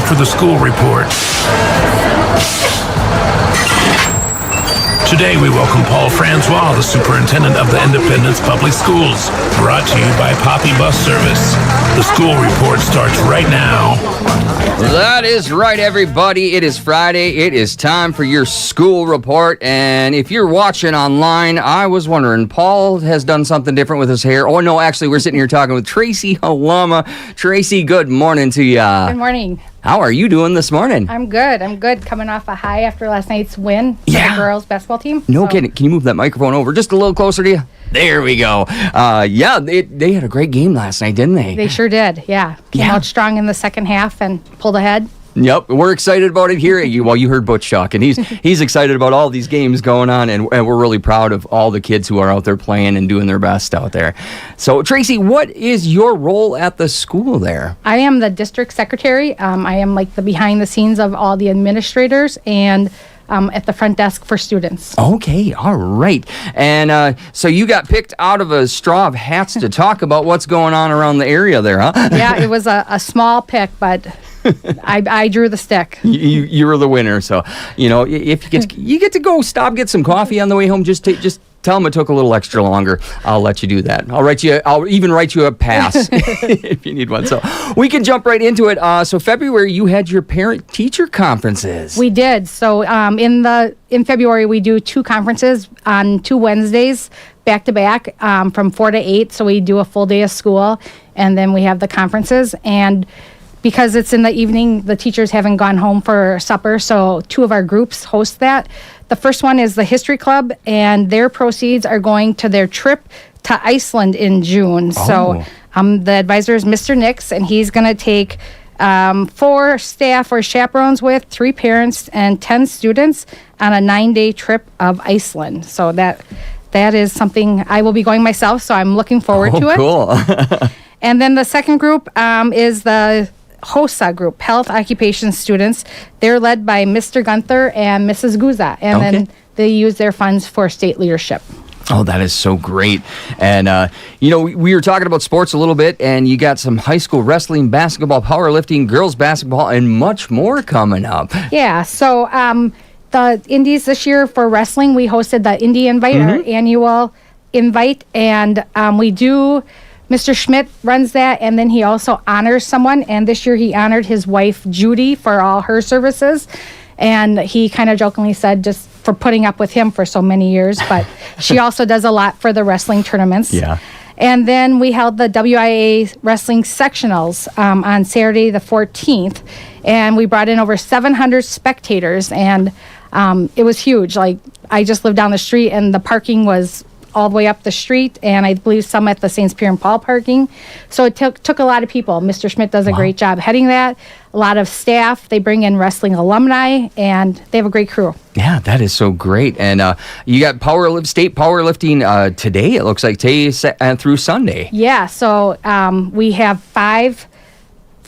for the school report. Today we welcome Paul Francois, the superintendent of the Independence Public Schools. Brought to you by Poppy Bus Service. The school report starts right now. That is right, everybody. It is Friday. It is time for your school report. And if you're watching online, I was wondering, Paul has done something different with his hair. Oh, no, actually, we're sitting here talking with Tracy Halama. Tracy, good morning to you. Good morning. How are you doing this morning? I'm good. Coming off a high after last night's win for the girls basketball team. No kidding. Can you move that microphone over just a little closer to you? There we go. They had a great game last night, didn't they? They sure did, yeah. Came out strong in the second half and pulled ahead. Yep, we're excited about it here. You heard Butch talk, and he's excited about all these games going on, and we're really proud of all the kids who are out there playing and doing their best out there. So, Tracy, what is your role at the school there? I am the district secretary. I am like the behind the scenes of all the administrators and at the front desk for students. Okay, all right. And so you got picked out of a straw of hats to talk about what's going on around the area there, huh? Yeah, it was a small pick, but I drew the stick. You were the winner, so if you get to go stop, get some coffee on the way home. Just tell them it took a little extra longer. I'll let you do that. I'll even write you a pass if you need one. So we can jump right into it. So February, you had your parent-teacher conferences. We did. So in February, we do 2 conferences on 2 Wednesdays back to back from 4 to 8. So we do a full day of school, and then we have the conferences. And because it's in the evening, the teachers haven't gone home for supper, so 2 of our groups host that. The first one is the History Club, and their proceeds are going to their trip to Iceland in June. So the advisor is Mr. Nix, and he's going to take 4 staff or chaperones with 3 parents and 10 students on a 9-day trip of Iceland. So that is something I will be going myself, so I'm looking forward to it. Cool. And then the second group is the HOSA group, Health Occupation Students. They're led by Mr. Gunther and Mrs. Guza, and then they use their funds for state leadership. Oh, that is so great. And, we were talking about sports a little bit, and you got some high school wrestling, basketball, powerlifting, girls basketball, and much more coming up. Yeah, so the Indies this year for wrestling, we hosted the Indie Invite, our annual invite, and we do... Mr. Schmidt runs that, and then he also honors someone, and this year he honored his wife, Judy, for all her services, and he kind of jokingly said just for putting up with him for so many years, but she also does a lot for the wrestling tournaments. Yeah. And then we held the WIA wrestling sectionals on Saturday the 14th, and we brought in over 700 spectators, and it was huge. Like, I just lived down the street, and the parking was all the way up the street, and I believe some at the St. Pierre and Paul parking. So it took a lot of people. Mr. Schmidt does a great job heading that. A lot of staff. They bring in wrestling alumni, and they have a great crew. Yeah, that is so great. And you got state powerlifting today, it looks like, today through Sunday. Yeah, so we have five,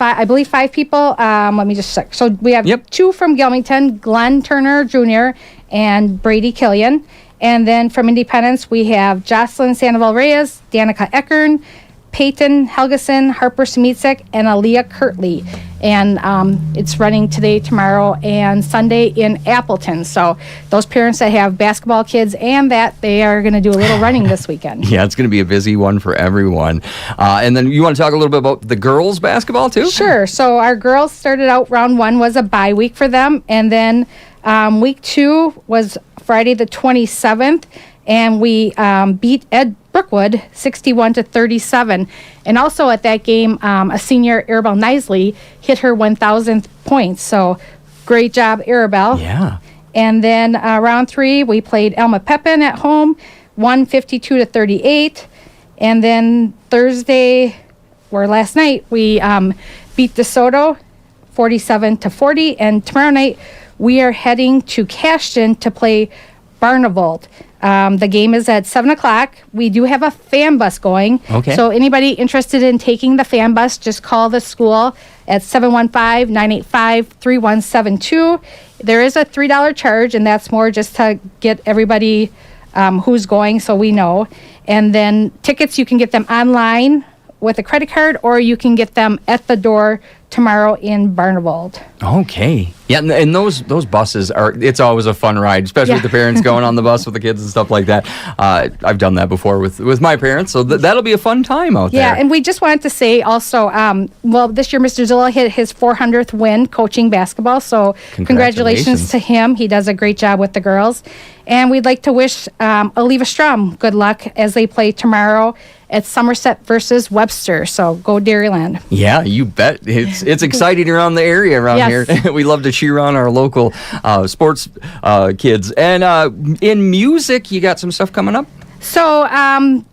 I believe 5 people. Let me just check. So we have 2 from Gilmington, Glenn Turner Jr. and Brady Killian. And then from Independence, we have Jocelyn Sandoval Reyes, Danica Eckern, Peyton Helgeson, Harper Smitsek, and Aaliyah Kirtley. And it's running today, tomorrow, and Sunday in Appleton. So those parents that have basketball kids and that, they are going to do a little running this weekend. Yeah, it's going to be a busy one for everyone. And then you want to talk a little bit about the girls' basketball, too? Sure. So our girls started out, round 1 was a bye week for them. And then week 2 was Friday the 27th, and we beat Ed Brookwood 61-37. And also at that game, a senior, Arabelle Nisley, hit her 1,000th point. So great job, Arabelle. Yeah. And then round 3, we played Elma Pepin at home, won 52-38. And then last night, we beat DeSoto 47-40. And tomorrow night, we are heading to Cashton to play Barnevold. The game is at 7 o'clock. We do have a fan bus going. Okay. So anybody interested in taking the fan bus, just call the school at 715-985-3172. There is a $3 charge, and that's more just to get everybody who's going so we know. And then tickets, you can get them online with a credit card, or you can get them at the door tomorrow in Barneveld. Okay. Yeah, and those buses it's always a fun ride, especially with the parents going on the bus with the kids and stuff like that. I've done that before with my parents, so that'll be a fun time out there. Yeah, and we just wanted to say also, this year Mr. Zilla hit his 400th win coaching basketball, so congratulations to him. He does a great job with the girls. And we'd like to wish Oliva Strum good luck as they play tomorrow at Somerset versus Webster. So go Dairyland. Yeah, you bet. It's exciting around the area here. We love to cheer on our local sports kids. And in music, you got some stuff coming up? So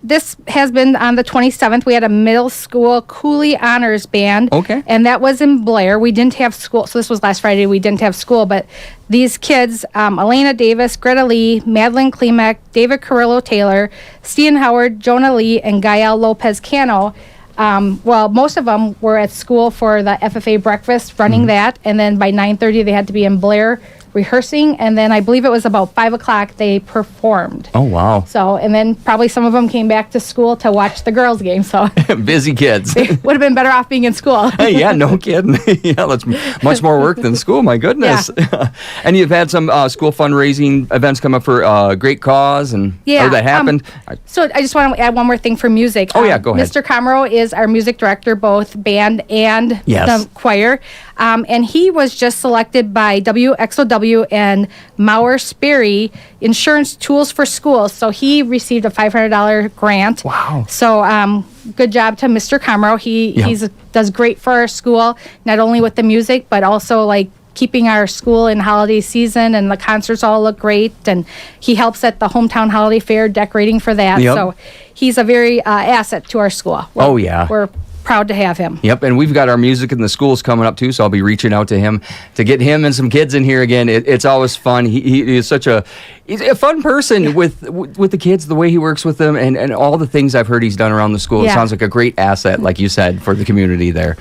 this has been on the 27th. We had a middle school Cooley Honors Band. Okay. And that was in Blair. We didn't have school. So this was last Friday. We didn't have school. But these kids, Elena Davis, Greta Lee, Madeline Klimek, David Carrillo-Taylor, Stian Howard, Jonah Lee, and Gael Lopez-Cano. Most of them were at school for the FFA breakfast, running that. And then by 9:30, they had to be in Blair rehearsing, and then I believe it was about 5 o'clock they performed. Oh, wow. So, and then probably some of them came back to school to watch the girls game, so. Busy kids. They would have been better off being in school. Yeah, no kidding. Yeah, that's much more work than school, my goodness. Yeah. And you've had some school fundraising events come up for Great Cause, and that happened. So I just want to add one more thing for music. Go ahead. Mr. Comro is our music director, both band and the choir. And he was just selected by WXOW and Mauer Sperry Insurance Tools for Schools. So he received a $500 grant. Wow. So good job to Mr. Comro. He does great for our school, not only with the music, but also like keeping our school in holiday season, and the concerts all look great. And he helps at the hometown holiday fair decorating for that. Yep. So he's a very asset to our school. We're proud to have him. Yep, and we've got our music in the schools coming up too, so I'll be reaching out to him to get him and some kids in here again. It's always fun. He is he's a fun person with the kids, the way he works with them, and all the things I've heard he's done around the school. It sounds like a great asset, like you said, for the community there.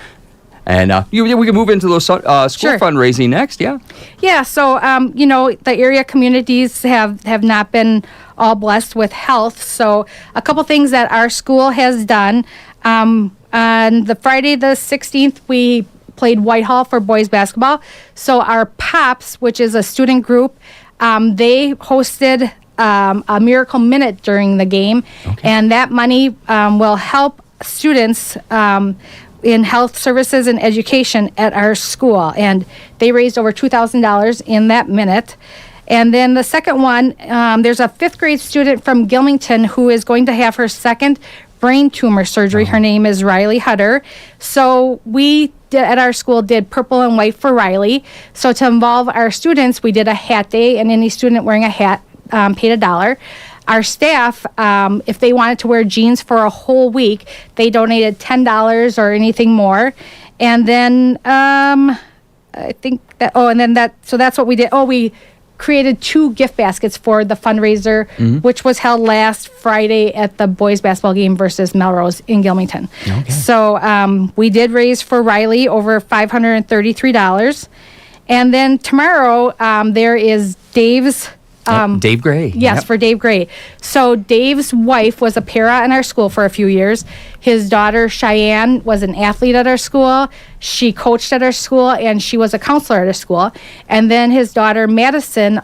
And we can move into those school fundraising next, Yeah, so, the area communities have not been all blessed with health. So a couple things that our school has done. On the Friday the 16th, we played Whitehall for boys basketball. So our POPs, which is a student group, they hosted a Miracle Minute during the game. Okay. And that money will help students in health services and education at our school. And they raised over $2,000 in that minute. And then the second one, there's a 5th grade student from Gilmington who is going to have her second brain tumor surgery. Her name is Riley Hutter. So we at our school did purple and white for Riley. So to involve our students, we did a hat day, and any student wearing a hat paid $1. Our staff, if they wanted to wear jeans for a whole week, they donated $10 or anything more. And then I think that, so that's what we did. We created 2 gift baskets for the fundraiser, which was held last Friday at the boys basketball game versus Melrose in Gilmington. Okay. So we did raise for Riley over $533. And then tomorrow there is Dave's Dave Gray. Yes, for Dave Gray. So Dave's wife was a para in our school for a few years. His daughter, Cheyenne, was an athlete at our school. She coached at our school, and she was a counselor at our school. And then his daughter, Madison,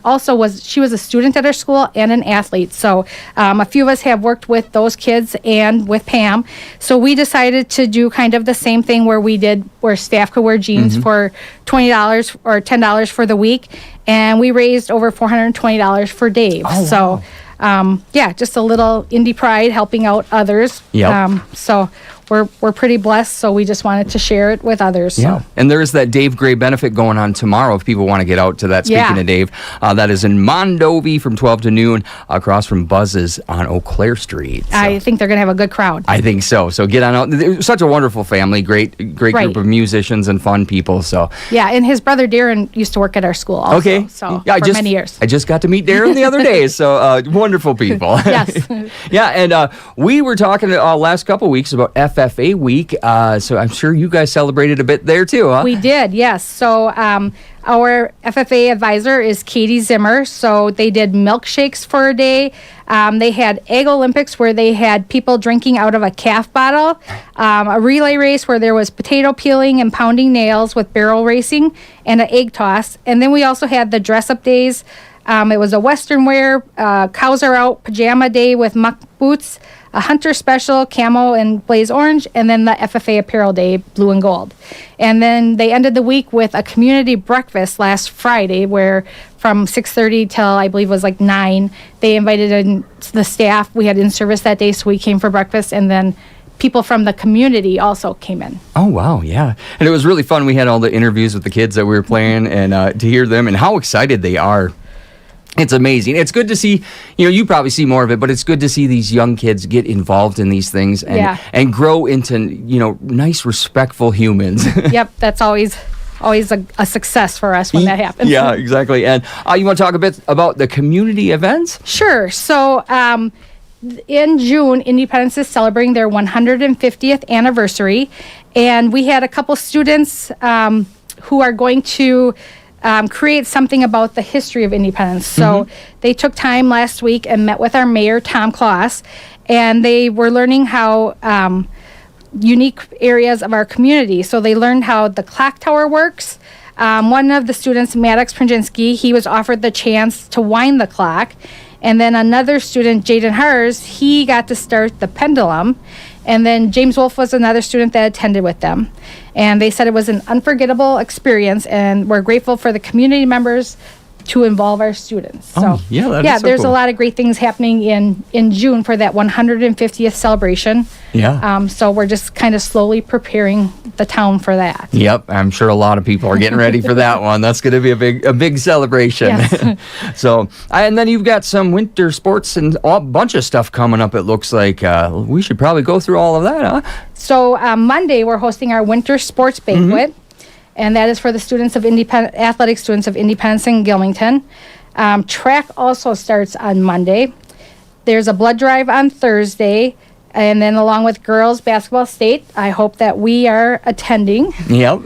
she was a student at our school and an athlete. So a few of us have worked with those kids and with Pam. So we decided to do kind of the same thing where staff could wear jeans for $20 or $10 for the week. And we raised over $420 for Dave. Oh, wow. So, just a little indie pride helping out others. Yep. So we're pretty blessed, so we just wanted to share it with others. Yeah. So. And there's that Dave Gray benefit going on tomorrow if people want to get out to that. Speaking of Dave, that is in Mondovi from 12 to noon across from Buzz's on Eau Claire Street. So I think they're going to have a good crowd. I think so. So get on out. They're such a wonderful family, great group of musicians and fun people. So yeah, and his brother Darren used to work at our school also. Okay. So for many years. I just got to meet Darren the other day. So wonderful people. Yes. Yeah, and we were talking last couple weeks about FFA week, so I'm sure you guys celebrated a bit there too, huh? We did, yes. So our FFA advisor is Katie Zimmer. So they did milkshakes for a day. They had Egg Olympics where they had people drinking out of a calf bottle, a relay race where there was potato peeling and pounding nails with barrel racing, and an egg toss. And then we also had the dress-up days. It was a Western wear, cows are out pajama day with muck boots, a hunter special, camo and blaze orange, and then the FFA apparel day, blue and gold. And then they ended the week with a community breakfast last Friday where from 6:30 till I believe it was like 9, they invited in the staff. We had in service that day, so we came for breakfast, and then people from the community also came in. Oh, wow, yeah. And it was really fun. We had all the interviews with the kids that we were playing, and to hear them and how excited they are. It's amazing. It's good to see, you probably see more of it, but it's good to see these young kids get involved in these things and grow into, nice, respectful humans. Yep, that's always a success for us when that happens. Yeah, exactly. And you want to talk a bit about the community events? Sure. So in June, Independence is celebrating their 150th anniversary, and we had a couple students who are going to create something about the history of Independence. So they took time last week and met with our mayor, Tom Kloss, and they were learning how unique areas of our community. So they learned how the clock tower works. One of the students, Maddox Prinjinsky, he was offered the chance to wind the clock. And then another student, Jaden Hars, he got to start the pendulum. And then James Wolf was another student that attended with them. And they said it was an unforgettable experience, and we're grateful for the community members to involve our students. So, there's a lot of great things happening in June for that 150th celebration. Yeah. So we're just kind of slowly preparing the town for that. Yep, I'm sure a lot of people are getting ready for that one. That's going to be a big celebration. Yes. So, and then you've got some winter sports and a bunch of stuff coming up. It looks like we should probably go through all of that, huh? So Monday we're hosting our winter sports banquet. And that is for the students of athletic students of Independence and Gilmington. Track also starts on Monday. There's a blood drive on Thursday, and then along with girls basketball state, I hope that we are attending. Yep.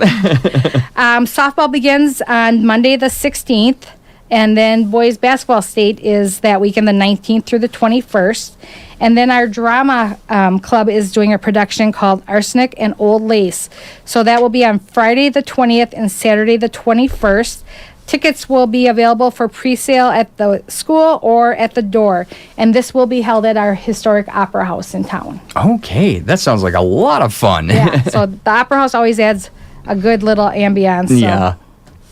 Softball begins on Monday the 16th, and then boys basketball state is that weekend the 19th through the 21st. And then our drama club is doing a production called Arsenic and Old Lace. So that will be on Friday the 20th and Saturday the 21st. Tickets will be available for pre-sale at the school or at the door. And this will be held at our historic opera house in town. Okay, that sounds like a lot of fun. Yeah, so the opera house always adds a good little ambiance. So. Yeah.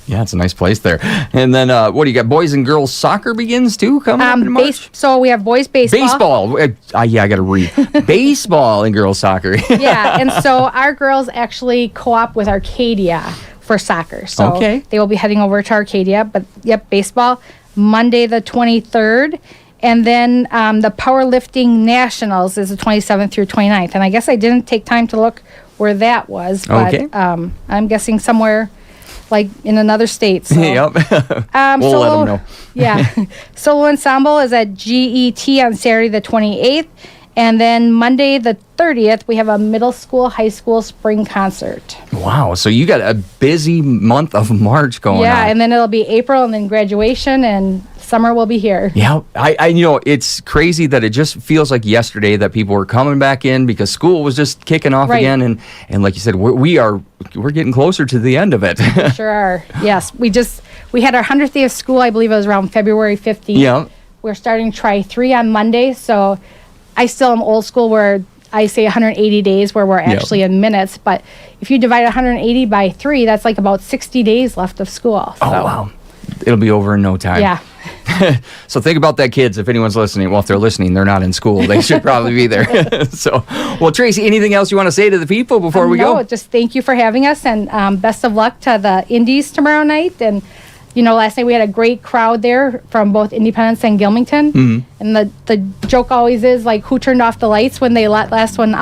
Yeah, it's a nice place there. And then, what do you got? Boys and girls soccer begins too coming up in March? So we have boys baseball. Baseball. I got to read. Baseball and girls soccer. Yeah, and so our girls actually co-op with Arcadia for soccer. So they will be heading over to Arcadia. But, yep, baseball, Monday the 23rd. And then the powerlifting nationals is the 27th through 29th. And I guess I didn't take time to look where that was. But I'm guessing somewhere like in another state. So. Yep. We'll let them know. Yeah. Solo ensemble is at GET on Saturday the 28th. And then Monday the 30th, we have a middle school, high school spring concert. Wow. So you got a busy month of March going on. Yeah, and then it'll be April and then graduation and summer will be here. Yeah. I it's crazy that it just feels like yesterday that people were coming back in because school was just kicking off again. And like you said, we're getting closer to the end of it. We sure are. Yes. We had our 100th day of school, I believe it was around February 15th. Yeah. We're starting try 3 on Monday, so I still am old school where I say 180 days where we're actually in minutes. But if you divide 180 by 3, that's like about 60 days left of school. So. Oh, wow. It'll be over in no time. Yeah. So think about that, kids. If anyone's listening, well, if they're listening, they're not in school. They should probably be there. So, well, Tracy, anything else you want to say to the people before we go? No, just thank you for having us, and best of luck to the Indies tomorrow night. And last night we had a great crowd there from both Independence and Gilmington. Mm-hmm. And the joke always is, like, who turned off the lights when they let last one out?